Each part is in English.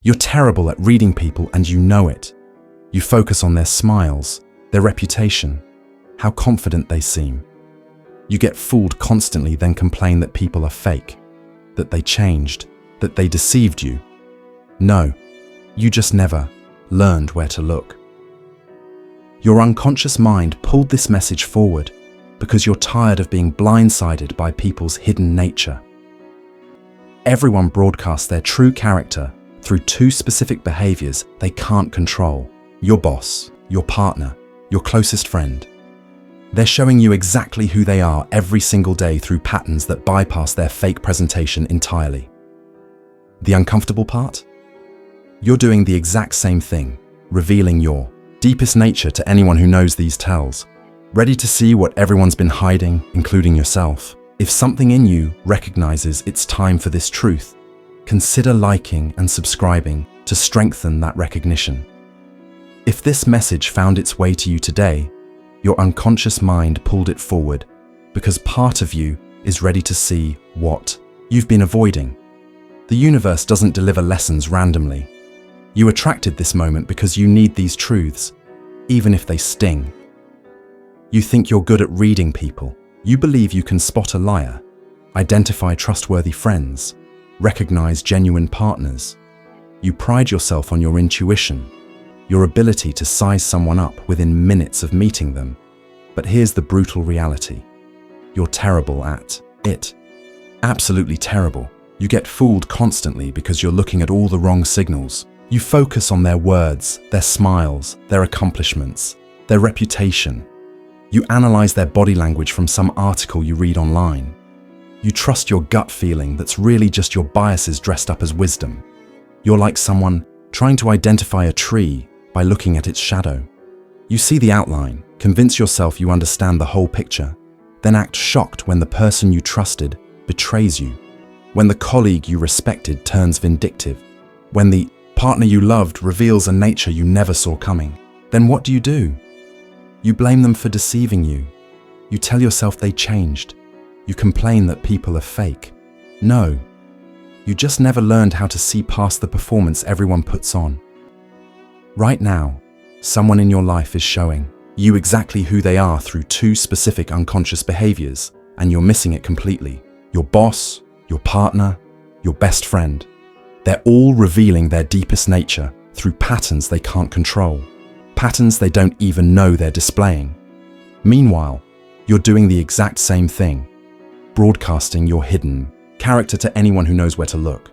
You're terrible at reading people and you know it. You focus on their smiles, their reputation, how confident they seem. You get fooled constantly, then complain that people are fake, that they changed, that they deceived you. No, you just never learned where to look. Your unconscious mind pulled this message forward because you're tired of being blindsided by people's hidden nature. Everyone broadcasts their true character through two specific behaviors they can't control: your boss, your partner, your closest friend. They're showing you exactly who they are every single day through patterns that bypass their fake presentation entirely. The uncomfortable part? You're doing the exact same thing, revealing your deepest nature to anyone who knows these tells. Ready to see what everyone's been hiding, including yourself? If something in you recognizes it's time for this truth, consider liking and subscribing to strengthen that recognition. If this message found its way to you today, your unconscious mind pulled it forward because part of you is ready to see what you've been avoiding. The universe doesn't deliver lessons randomly. You attracted this moment because you need these truths, even if they sting. You think you're good at reading people. You believe you can spot a liar, identify trustworthy friends, recognize genuine partners. You pride yourself on your intuition, your ability to size someone up within minutes of meeting them. But here's the brutal reality. You're terrible at it. Absolutely terrible. You get fooled constantly because you're looking at all the wrong signals. You focus on their words, their smiles, their accomplishments, their reputation. You analyze their body language from some article you read online. You trust your gut feeling that's really just your biases dressed up as wisdom. You're like someone trying to identify a tree by looking at its shadow. You see the outline, convince yourself you understand the whole picture, then act shocked when the person you trusted betrays you, when the colleague you respected turns vindictive, when the partner you loved reveals a nature you never saw coming. Then what do? You blame them for deceiving you. You tell yourself they changed. You complain that people are fake. No, you just never learned how to see past the performance everyone puts on. Right now, someone in your life is showing you exactly who they are through two specific unconscious behaviors, and you're missing it completely. Your boss, your partner, your best friend. They're all revealing their deepest nature through patterns they can't control, patterns they don't even know they're displaying. Meanwhile, you're doing the exact same thing, broadcasting your hidden character to anyone who knows where to look.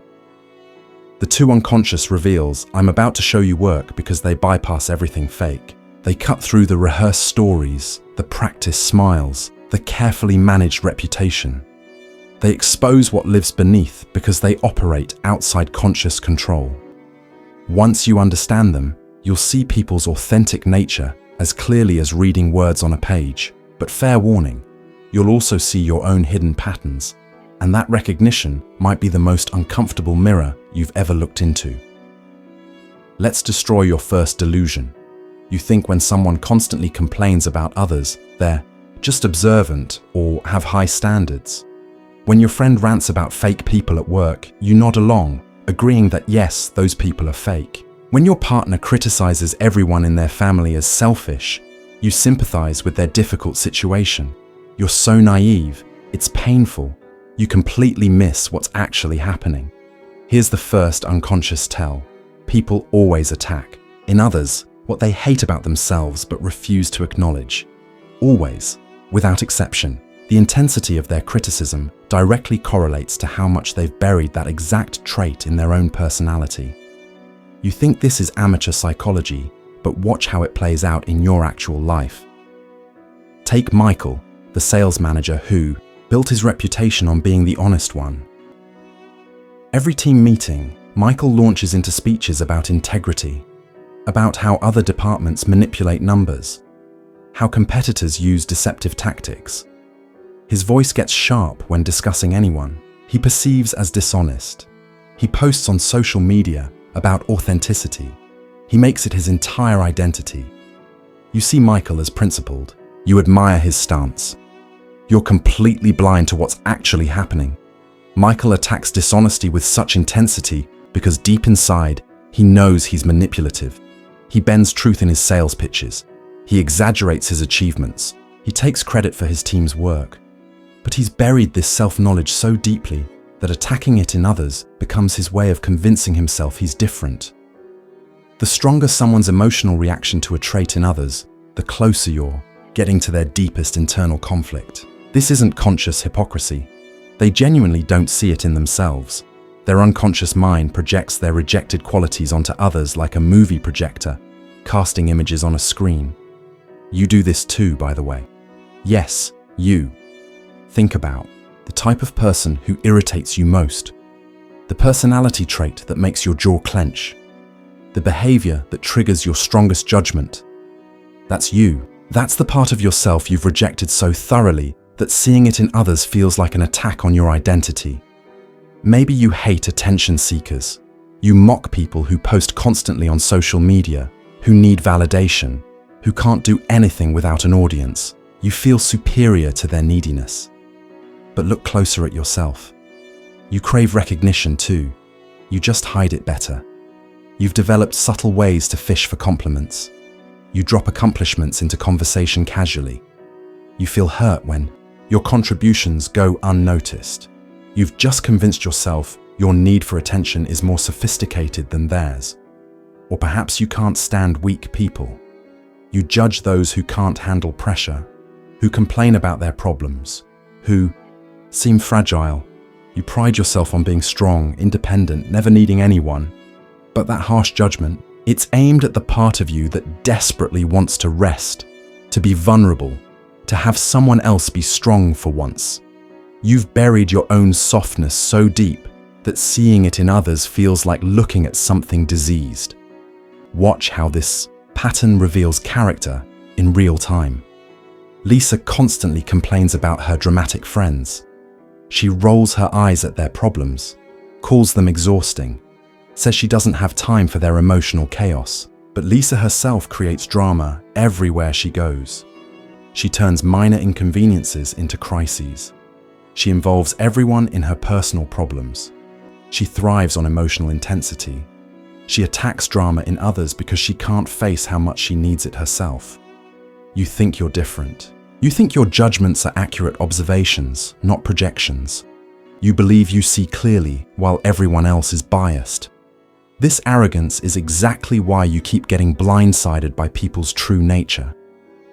The two unconscious reveals I'm about to show you work because they bypass everything fake. They cut through the rehearsed stories, the practiced smiles, the carefully managed reputation. They expose what lives beneath because they operate outside conscious control. Once you understand them, you'll see people's authentic nature as clearly as reading words on a page. But fair warning, you'll also see your own hidden patterns, and that recognition might be the most uncomfortable mirror you've ever looked into. Let's destroy your first delusion. You think when someone constantly complains about others, they're just observant or have high standards. When your friend rants about fake people at work, you nod along, agreeing that yes, those people are fake. When your partner criticizes everyone in their family as selfish, you sympathize with their difficult situation. You're so naive, it's painful. You completely miss what's actually happening. Here's the first unconscious tell. People always attack in others what they hate about themselves but refuse to acknowledge. Always, without exception. The intensity of their criticism directly correlates to how much they've buried that exact trait in their own personality. You think this is amateur psychology, but watch how it plays out in your actual life. Take Michael, the sales manager who built his reputation on being the honest one. Every team meeting, Michael launches into speeches about integrity, about how other departments manipulate numbers, how competitors use deceptive tactics. His voice gets sharp when discussing anyone he perceives as dishonest. He posts on social media about authenticity. He makes it his entire identity. You see Michael as principled. You admire his stance. You're completely blind to what's actually happening. Michael attacks dishonesty with such intensity because deep inside, He knows he's manipulative. He bends truth in his sales pitches. He exaggerates his achievements. He takes credit for his team's work. But he's buried this self-knowledge so deeply that attacking it in others becomes his way of convincing himself he's different. The stronger someone's emotional reaction to a trait in others, the closer you're getting to their deepest internal conflict. This isn't conscious hypocrisy. They genuinely don't see it in themselves. Their unconscious mind projects their rejected qualities onto others like a movie projector, casting images on a screen. You do this too, by the way. Yes, you. Think about the type of person who irritates you most, the personality trait that makes your jaw clench, the behavior that triggers your strongest judgment. That's you. That's the part of yourself you've rejected so thoroughly that seeing it in others feels like an attack on your identity. Maybe you hate attention seekers. You mock people who post constantly on social media, who need validation, who can't do anything without an audience. You feel superior to their neediness. But look closer at yourself. You crave recognition too. You just hide it better. You've developed subtle ways to fish for compliments. You drop accomplishments into conversation casually. You feel hurt when your contributions go unnoticed. You've just convinced yourself your need for attention is more sophisticated than theirs. Or perhaps you can't stand weak people. You judge those who can't handle pressure, who complain about their problems, who seem fragile. You pride yourself on being strong, independent, never needing anyone. But that harsh judgment, it's aimed at the part of you that desperately wants to rest, to be vulnerable, to have someone else be strong for once. You've buried your own softness so deep that seeing it in others feels like looking at something diseased. Watch how this pattern reveals character in real time. Lisa constantly complains about her dramatic friends. She rolls her eyes at their problems, calls them exhausting, says she doesn't have time for their emotional chaos. But Lisa herself creates drama everywhere she goes. She turns minor inconveniences into crises. She involves everyone in her personal problems. She thrives on emotional intensity. She attacks drama in others because she can't face how much she needs it herself. You think you're different. You think your judgments are accurate observations, not projections. You believe you see clearly while everyone else is biased. This arrogance is exactly why you keep getting blindsided by people's true nature.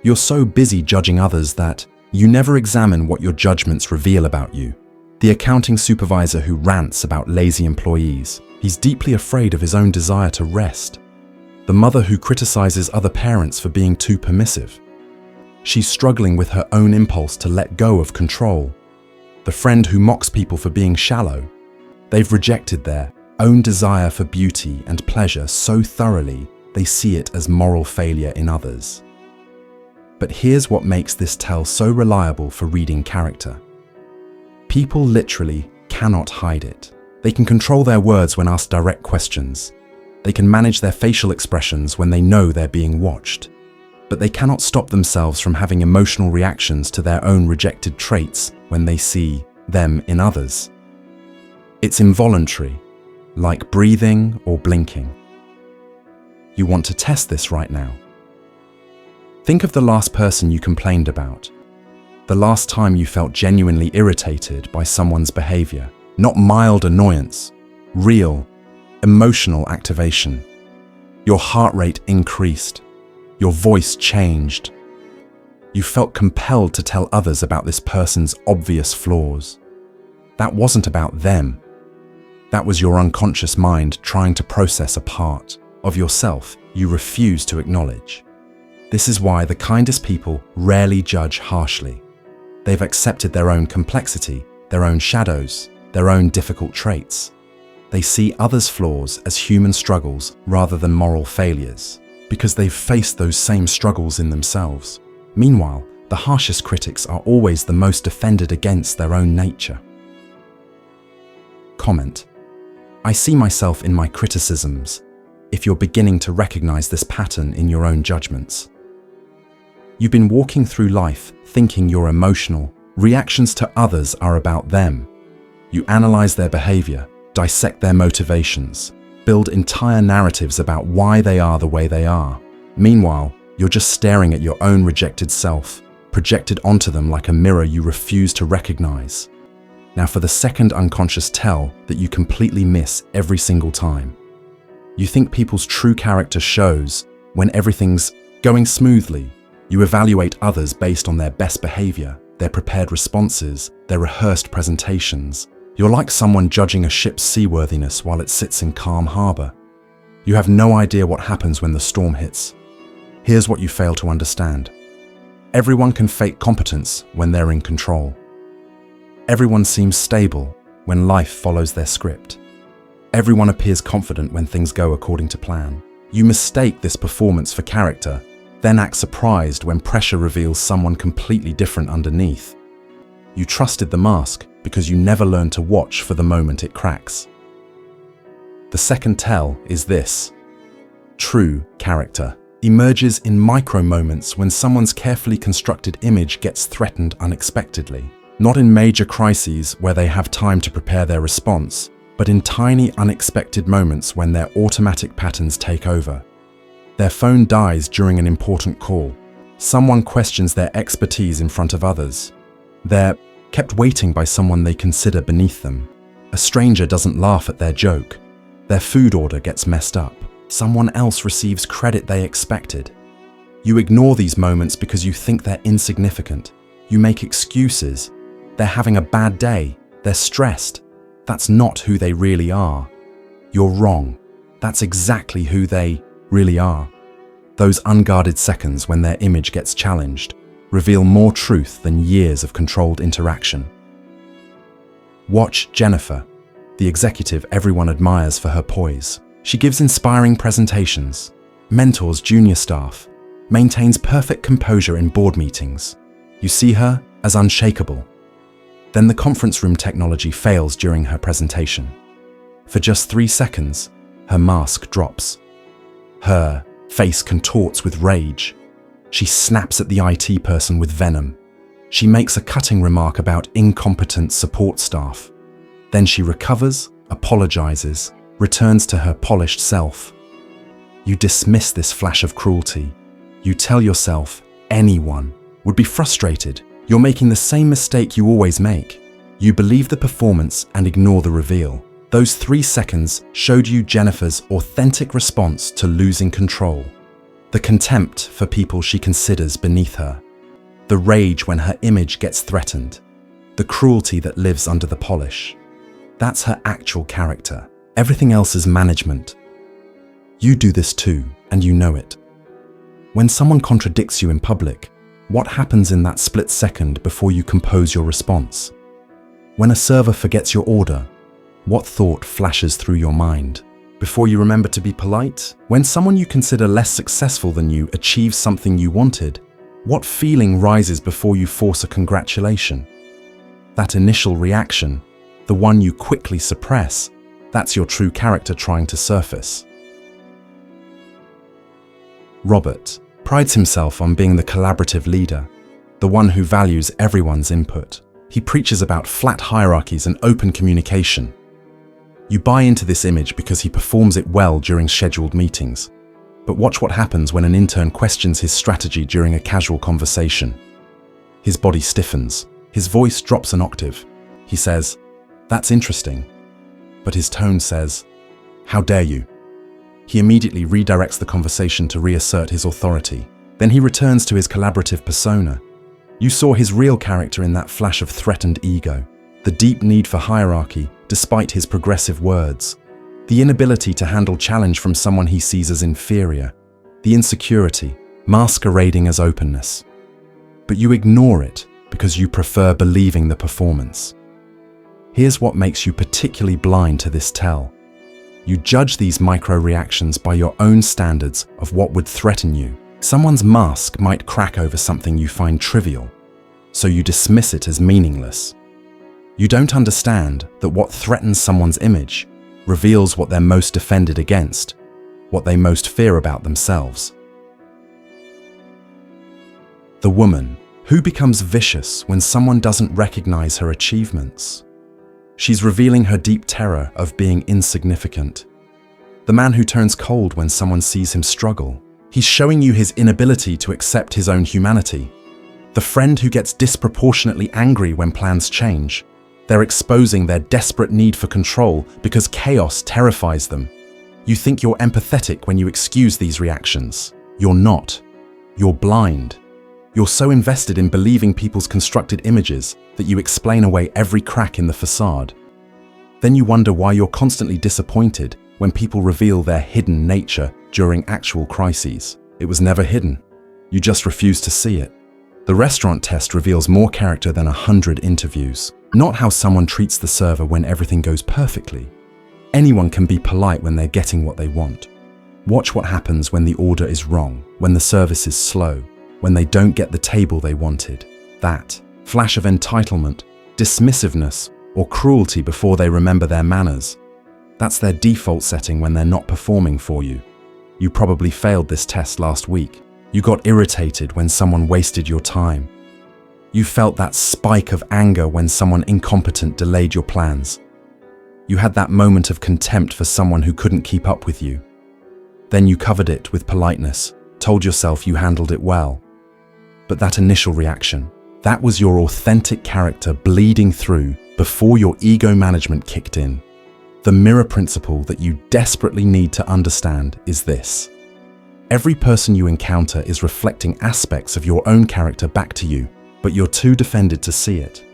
You're so busy judging others that you never examine what your judgments reveal about you. The accounting supervisor who rants about lazy employees, he's deeply afraid of his own desire to rest. The mother who criticizes other parents for being too permissive, she's struggling with her own impulse to let go of control. The friend who mocks people for being shallow, they've rejected their own desire for beauty and pleasure so thoroughly they see it as moral failure in others. But here's what makes this tell so reliable for reading character. People literally cannot hide it. They can control their words when asked direct questions. They can manage their facial expressions when they know they're being watched. But they cannot stop themselves from having emotional reactions to their own rejected traits when they see them in others. It's involuntary, like breathing or blinking. You want to test this right now. Think of the last person you complained about. The last time you felt genuinely irritated by someone's behavior. Not mild annoyance, real, emotional activation. Your heart rate increased. Your voice changed. You felt compelled to tell others about this person's obvious flaws. That wasn't about them. That was your unconscious mind trying to process a part of yourself you refuse to acknowledge. This is why the kindest people rarely judge harshly. They've accepted their own complexity, their own shadows, their own difficult traits. They see others' flaws as human struggles rather than moral failures, because they've faced those same struggles in themselves. Meanwhile, the harshest critics are always the most defended against their own nature. Comment: I see myself in my criticisms if you're beginning to recognize this pattern in your own judgments. You've been walking through life thinking you're emotional. Reactions to others are about them. You analyze their behavior, dissect their motivations, build entire narratives about why they are the way they are. Meanwhile, you're just staring at your own rejected self, projected onto them like a mirror you refuse to recognize. Now for the second unconscious tell that you completely miss every single time. You think people's true character shows when everything's going smoothly. You evaluate others based on their best behavior, their prepared responses, their rehearsed presentations. You're like someone judging a ship's seaworthiness while it sits in calm harbor. You have no idea what happens when the storm hits. Here's what you fail to understand. Everyone can fake competence when they're in control. Everyone seems stable when life follows their script. Everyone appears confident when things go according to plan. You mistake this performance for character, then act surprised when pressure reveals someone completely different underneath. You trusted the mask because you never learned to watch for the moment it cracks. The second tell is this. True character emerges in micro moments when someone's carefully constructed image gets threatened unexpectedly. Not in major crises where they have time to prepare their response, but in tiny unexpected moments when their automatic patterns take over. Their phone dies during an important call. Someone questions their expertise in front of others. They're kept waiting by someone they consider beneath them. A stranger doesn't laugh at their joke. Their food order gets messed up. Someone else receives credit they expected. You ignore these moments because you think they're insignificant. You make excuses. They're having a bad day. They're stressed. That's not who they really are. You're wrong. That's exactly who they really are. Those unguarded seconds when their image gets challenged reveal more truth than years of controlled interaction. Watch Jennifer, the executive everyone admires for her poise. She gives inspiring presentations, mentors junior staff, maintains perfect composure in board meetings. You see her as unshakable. Then the conference room technology fails during her presentation. For just 3 seconds, her mask drops. Her face contorts with rage. She snaps at the IT person with venom. She makes a cutting remark about incompetent support staff. Then she recovers, apologizes, returns to her polished self. You dismiss this flash of cruelty. You tell yourself anyone would be frustrated. You're making the same mistake you always make. You believe the performance and ignore the reveal. Those 3 seconds showed you Jennifer's authentic response to losing control. The contempt for people she considers beneath her. The rage when her image gets threatened. The cruelty that lives under the polish. That's her actual character. Everything else is management. You do this too, and you know it. When someone contradicts you in public, what happens in that split second before you compose your response? When a server forgets your order, what thought flashes through your mind? Before you remember to be polite? When someone you consider less successful than you achieves something you wanted, what feeling rises before you force a congratulation? That initial reaction, the one you quickly suppress, that's your true character trying to surface. Robert prides himself on being the collaborative leader, the one who values everyone's input. He preaches about flat hierarchies and open communication. You buy into this image because he performs it well during scheduled meetings. But watch what happens when an intern questions his strategy during a casual conversation. His body stiffens. His voice drops an octave. He says, "That's interesting." But his tone says, "How dare you?" He immediately redirects the conversation to reassert his authority. Then he returns to his collaborative persona. You saw his real character in that flash of threatened ego, the deep need for hierarchy despite his progressive words, the inability to handle challenge from someone he sees as inferior, the insecurity masquerading as openness. But you ignore it because you prefer believing the performance. Here's what makes you particularly blind to this tell. You judge these micro-reactions by your own standards of what would threaten you. Someone's mask might crack over something you find trivial, so you dismiss it as meaningless. You don't understand that what threatens someone's image reveals what they're most defended against, what they most fear about themselves. The woman, who becomes vicious when someone doesn't recognize her achievements. She's revealing her deep terror of being insignificant. The man who turns cold when someone sees him struggle. He's showing you his inability to accept his own humanity. The friend who gets disproportionately angry when plans change. They're exposing their desperate need for control because chaos terrifies them. You think you're empathetic when you excuse these reactions. You're not. You're blind. You're so invested in believing people's constructed images that you explain away every crack in the facade. Then you wonder why you're constantly disappointed when people reveal their hidden nature during actual crises. It was never hidden. You just refuse to see it. The restaurant test reveals more character than 100 interviews. Not how someone treats the server when everything goes perfectly. Anyone can be polite when they're getting what they want. Watch what happens when the order is wrong, when the service is slow, when they don't get the table they wanted. That flash of entitlement, dismissiveness, or cruelty before they remember their manners. That's their default setting when they're not performing for you. You probably failed this test last week. You got irritated when someone wasted your time. You felt that spike of anger when someone incompetent delayed your plans. You had that moment of contempt for someone who couldn't keep up with you. Then you covered it with politeness, told yourself you handled it well. But that initial reaction, that was your authentic character bleeding through before your ego management kicked in. The mirror principle that you desperately need to understand is this. Every person you encounter is reflecting aspects of your own character back to you, but you're too defended to see it.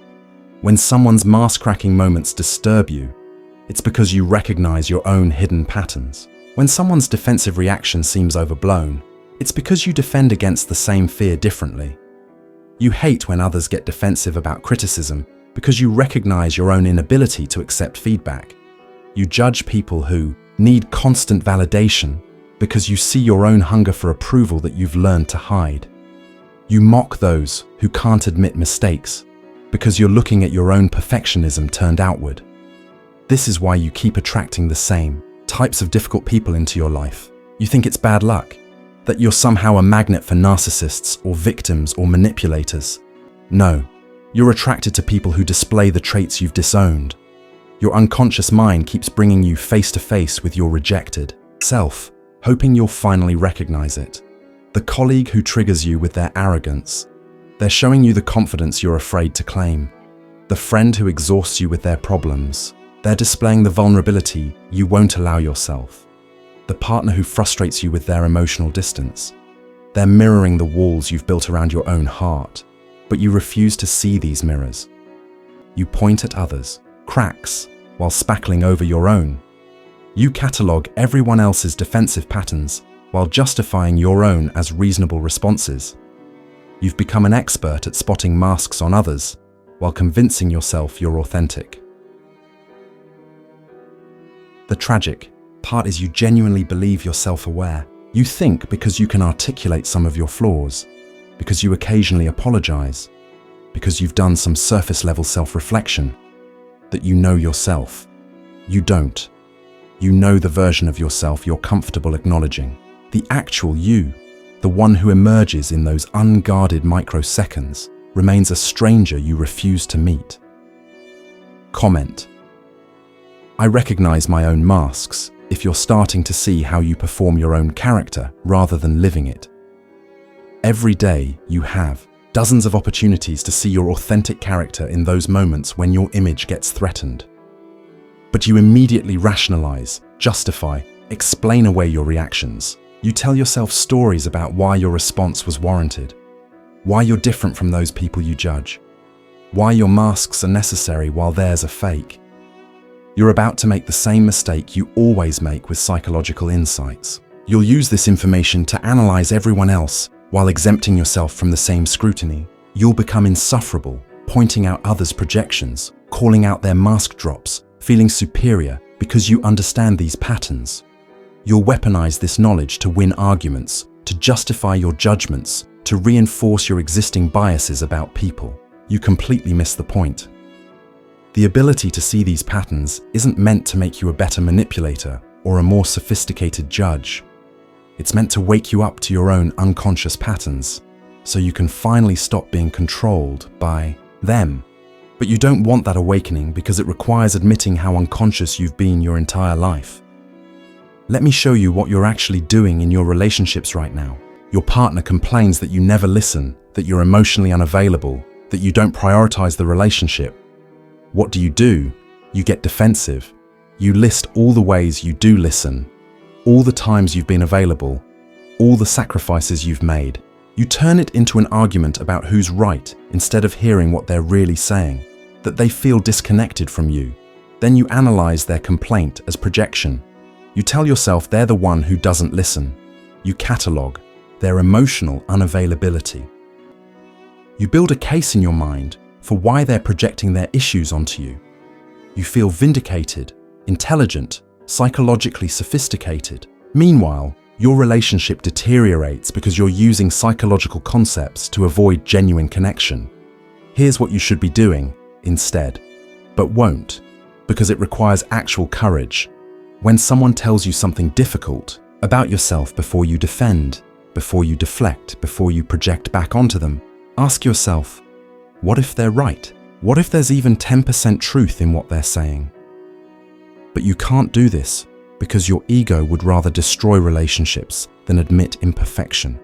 When someone's mask-cracking moments disturb you, it's because you recognize your own hidden patterns. When someone's defensive reaction seems overblown, it's because you defend against the same fear differently. You hate when others get defensive about criticism because you recognize your own inability to accept feedback. You judge people who need constant validation because you see your own hunger for approval that you've learned to hide. You mock those who can't admit mistakes because you're looking at your own perfectionism turned outward. This is why you keep attracting the same types of difficult people into your life. You think it's bad luck, that you're somehow a magnet for narcissists or victims or manipulators. No, you're attracted to people who display the traits you've disowned. Your unconscious mind keeps bringing you face to face with your rejected self, hoping you'll finally recognize it. The colleague who triggers you with their arrogance. They're showing you the confidence you're afraid to claim. The friend who exhausts you with their problems. They're displaying the vulnerability you won't allow yourself. The partner who frustrates you with their emotional distance. They're mirroring the walls you've built around your own heart, but you refuse to see these mirrors. You point at others, cracks, while spackling over your own. You catalogue everyone else's defensive patterns while justifying your own as reasonable responses. You've become an expert at spotting masks on others while convincing yourself you're authentic. The tragic part is you genuinely believe you're self-aware. You think because you can articulate some of your flaws, because you occasionally apologize, because you've done some surface-level self-reflection, that you know yourself. You don't. You know the version of yourself you're comfortable acknowledging. The actual you, the one who emerges in those unguarded microseconds, remains a stranger you refuse to meet. Comment. I recognize my own masks if you're starting to see how you perform your own character rather than living it. Every day you have dozens of opportunities to see your authentic character in those moments when your image gets threatened. But you immediately rationalize, justify, explain away your reactions. You tell yourself stories about why your response was warranted, why you're different from those people you judge, why your masks are necessary while theirs are fake. You're about to make the same mistake you always make with psychological insights. You'll use this information to analyze everyone else while exempting yourself from the same scrutiny. You'll become insufferable, pointing out others' projections, calling out their mask drops, feeling superior because you understand these patterns. You'll weaponize this knowledge to win arguments, to justify your judgments, to reinforce your existing biases about people. You completely miss the point. The ability to see these patterns isn't meant to make you a better manipulator or a more sophisticated judge. It's meant to wake you up to your own unconscious patterns, so you can finally stop being controlled by them. But you don't want that awakening because it requires admitting how unconscious you've been your entire life. Let me show you what you're actually doing in your relationships right now. Your partner complains that you never listen, that you're emotionally unavailable, that you don't prioritize the relationship. What do? You get defensive. You list all the ways you do listen, all the times you've been available, all the sacrifices you've made. You turn it into an argument about who's right instead of hearing what they're really saying, that they feel disconnected from you. Then you analyze their complaint as projection. You tell yourself they're the one who doesn't listen. You catalog their emotional unavailability. You build a case in your mind for why they're projecting their issues onto you. You feel vindicated, intelligent, psychologically sophisticated. Meanwhile, your relationship deteriorates because you're using psychological concepts to avoid genuine connection. Here's what you should be doing instead, but won't, because it requires actual courage. When someone tells you something difficult about yourself before you defend, before you deflect, before you project back onto them, ask yourself, what if they're right? What if there's even 10% truth in what they're saying? But you can't do this because your ego would rather destroy relationships than admit imperfection.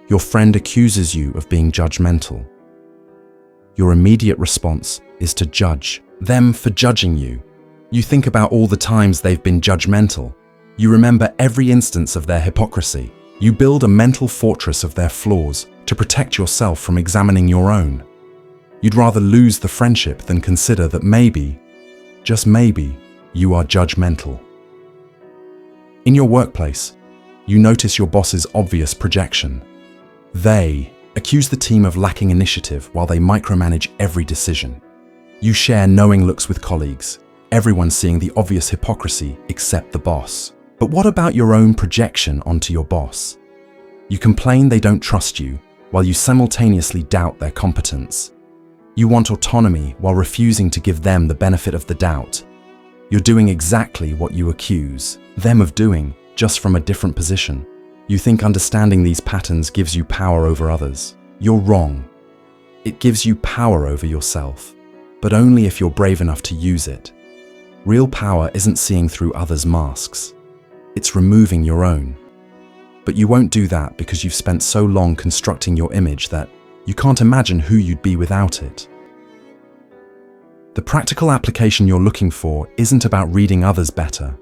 Your friend accuses you of being judgmental. Your immediate response is to judge them for judging you. You think about all the times they've been judgmental. You remember every instance of their hypocrisy. You build a mental fortress of their flaws to protect yourself from examining your own. You'd rather lose the friendship than consider that maybe, just maybe, you are judgmental. In your workplace, you notice your boss's obvious projection. They accuse the team of lacking initiative while they micromanage every decision. You share knowing looks with colleagues, everyone seeing the obvious hypocrisy except the boss. But what about your own projection onto your boss? You complain they don't trust you, while you simultaneously doubt their competence. You want autonomy while refusing to give them the benefit of the doubt. You're doing exactly what you accuse them of doing, just from a different position. You think understanding these patterns gives you power over others. You're wrong. It gives you power over yourself, but only if you're brave enough to use it. Real power isn't seeing through others' masks. It's removing your own. But you won't do that because you've spent so long constructing your image that you can't imagine who you'd be without it. The practical application you're looking for isn't about reading others better.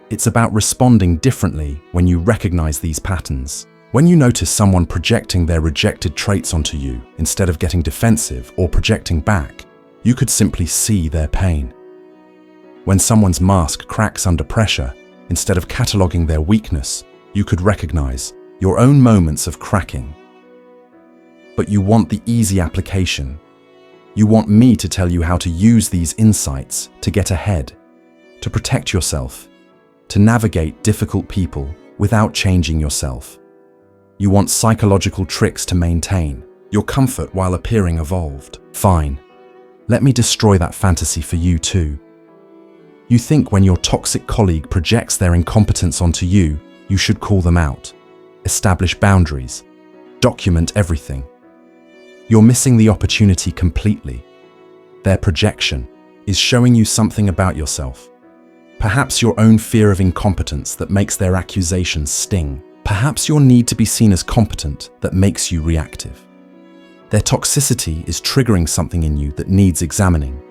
It's about responding differently when you recognize these patterns. When you notice someone projecting their rejected traits onto you instead of getting defensive or projecting back, you could simply see their pain. When someone's mask cracks under pressure, instead of cataloging their weakness, you could recognize your own moments of cracking. But you want the easy application. You want me to tell you how to use these insights to get ahead, to protect yourself, to navigate difficult people without changing yourself. You want psychological tricks to maintain your comfort while appearing evolved. Fine. Let me destroy that fantasy for you too. You think when your toxic colleague projects their incompetence onto you, you should call them out, establish boundaries, document everything. You're missing the opportunity completely. Their projection is showing you something about yourself. Perhaps your own fear of incompetence that makes their accusations sting. Perhaps your need to be seen as competent that makes you reactive. Their toxicity is triggering something in you that needs examining.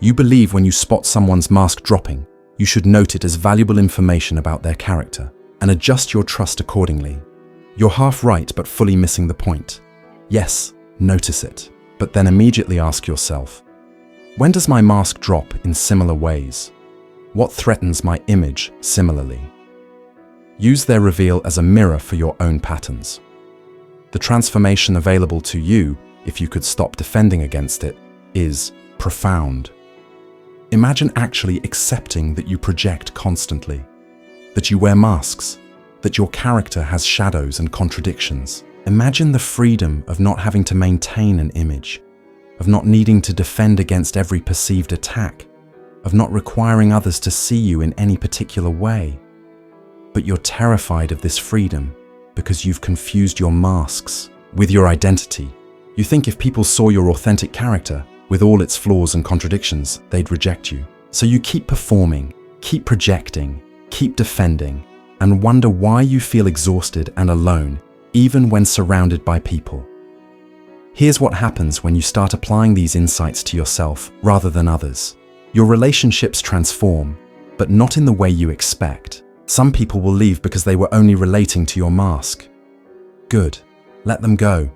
You believe when you spot someone's mask dropping, you should note it as valuable information about their character and adjust your trust accordingly. You're half right but fully missing the point. Yes, notice it, but then immediately ask yourself, when does my mask drop in similar ways? What threatens my image similarly? Use their reveal as a mirror for your own patterns. The transformation available to you, if you could stop defending against it, is profound. Imagine actually accepting that you project constantly, that you wear masks, that your character has shadows and contradictions. Imagine the freedom of not having to maintain an image, of not needing to defend against every perceived attack, of not requiring others to see you in any particular way. But you're terrified of this freedom because you've confused your masks with your identity. You think if people saw your authentic character, with all its flaws and contradictions, they'd reject you. So you keep performing, keep projecting, keep defending, and wonder why you feel exhausted and alone, even when surrounded by people. Here's what happens when you start applying these insights to yourself rather than others. Your relationships transform, but not in the way you expect. Some people will leave because they were only relating to your mask. Good. Let them go.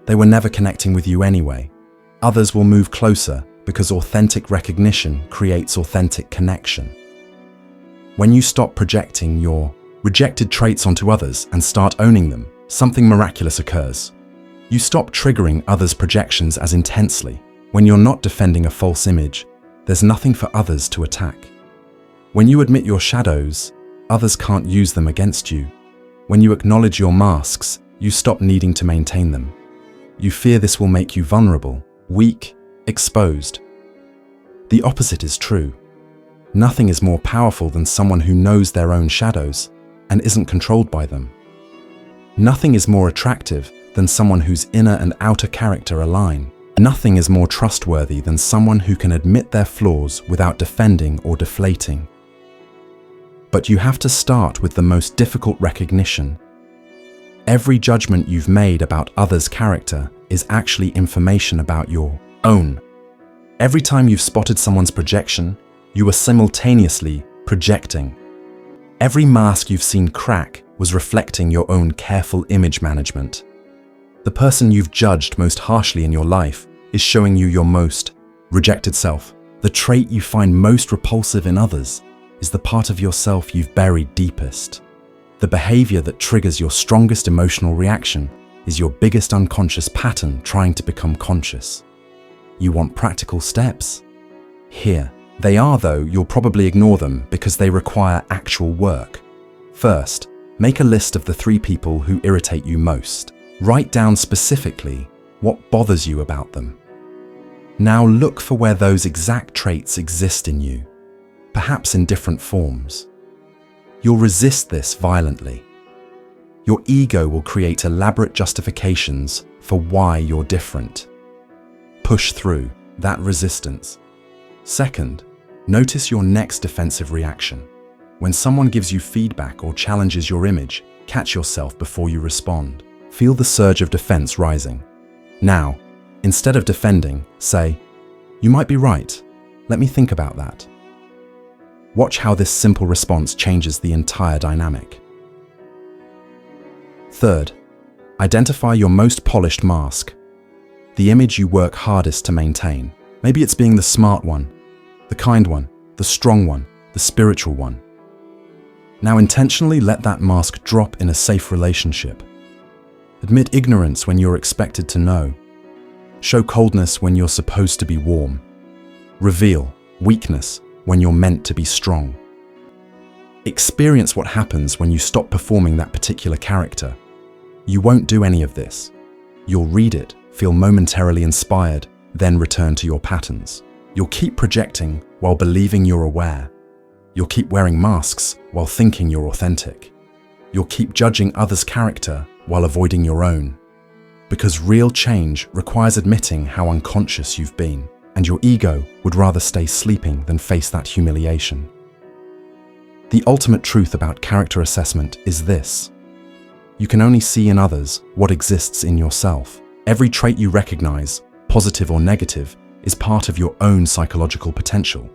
They were never connecting with you anyway. Others will move closer because authentic recognition creates authentic connection. When you stop projecting your rejected traits onto others and start owning them, something miraculous occurs. You stop triggering others' projections as intensely. When you're not defending a false image, there's nothing for others to attack. When you admit your shadows, others can't use them against you. When you acknowledge your masks, you stop needing to maintain them. You fear this will make you vulnerable, weak, exposed. The opposite is true. Nothing is more powerful than someone who knows their own shadows and isn't controlled by them. Nothing is more attractive than someone whose inner and outer character align. Nothing is more trustworthy than someone who can admit their flaws without defending or deflating. But you have to start with the most difficult recognition. Every judgment you've made about others' character is actually information about your own. Every time you've spotted someone's projection, you were simultaneously projecting. Every mask you've seen crack was reflecting your own careful image management. The person you've judged most harshly in your life is showing you your most rejected self. The trait you find most repulsive in others is the part of yourself you've buried deepest. The behavior that triggers your strongest emotional reaction is your biggest unconscious pattern trying to become conscious. You want practical steps? Here. They are, though you'll probably ignore them because they require actual work. First, make a list of the 3 people who irritate you most. Write down specifically what bothers you about them. Now look for where those exact traits exist in you, perhaps in different forms. You'll resist this violently. Your ego will create elaborate justifications for why you're different. Push through that resistance. Second, notice your next defensive reaction. When someone gives you feedback or challenges your image, catch yourself before you respond. Feel the surge of defense rising. Now, instead of defending, say, "You might be right. Let me think about that." Watch how this simple response changes the entire dynamic. Third, identify your most polished mask, the image you work hardest to maintain. Maybe it's being the smart one, the kind one, the strong one, the spiritual one. Now intentionally let that mask drop in a safe relationship. Admit ignorance when you're expected to know. Show coldness when you're supposed to be warm. Reveal weakness when you're meant to be strong. Experience what happens when you stop performing that particular character. You won't do any of this. You'll read it, feel momentarily inspired, then return to your patterns. You'll keep projecting while believing you're aware. You'll keep wearing masks while thinking you're authentic. You'll keep judging others' character while avoiding your own. Because real change requires admitting how unconscious you've been, and your ego would rather stay sleeping than face that humiliation. The ultimate truth about character assessment is this: you can only see in others what exists in yourself. Every trait you recognize, positive or negative, is part of your own psychological potential.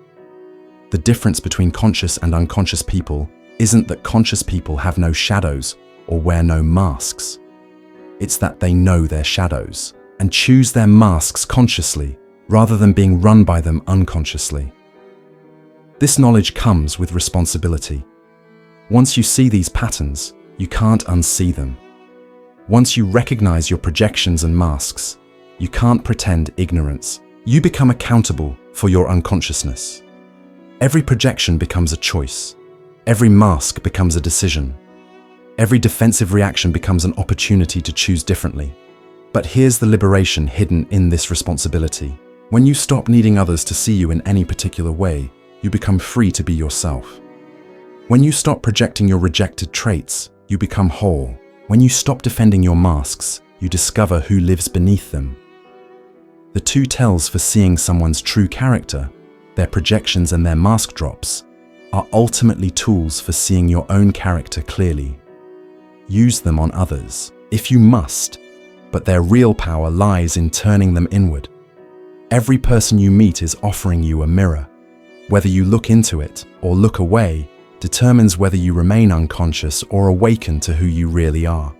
The difference between conscious and unconscious people isn't that conscious people have no shadows or wear no masks. It's that they know their shadows and choose their masks consciously rather than being run by them unconsciously. This knowledge comes with responsibility. Once you see these patterns, you can't unsee them. Once you recognize your projections and masks, you can't pretend ignorance. You become accountable for your unconsciousness. Every projection becomes a choice. Every mask becomes a decision. Every defensive reaction becomes an opportunity to choose differently. But here's the liberation hidden in this responsibility. When you stop needing others to see you in any particular way, you become free to be yourself. When you stop projecting your rejected traits, you become whole. When you stop defending your masks, you discover who lives beneath them. The two tells for seeing someone's true character, their projections and their mask drops, are ultimately tools for seeing your own character clearly. Use them on others, if you must, but their real power lies in turning them inward. Every person you meet is offering you a mirror. Whether you look into it or look away determines whether you remain unconscious or awaken to who you really are.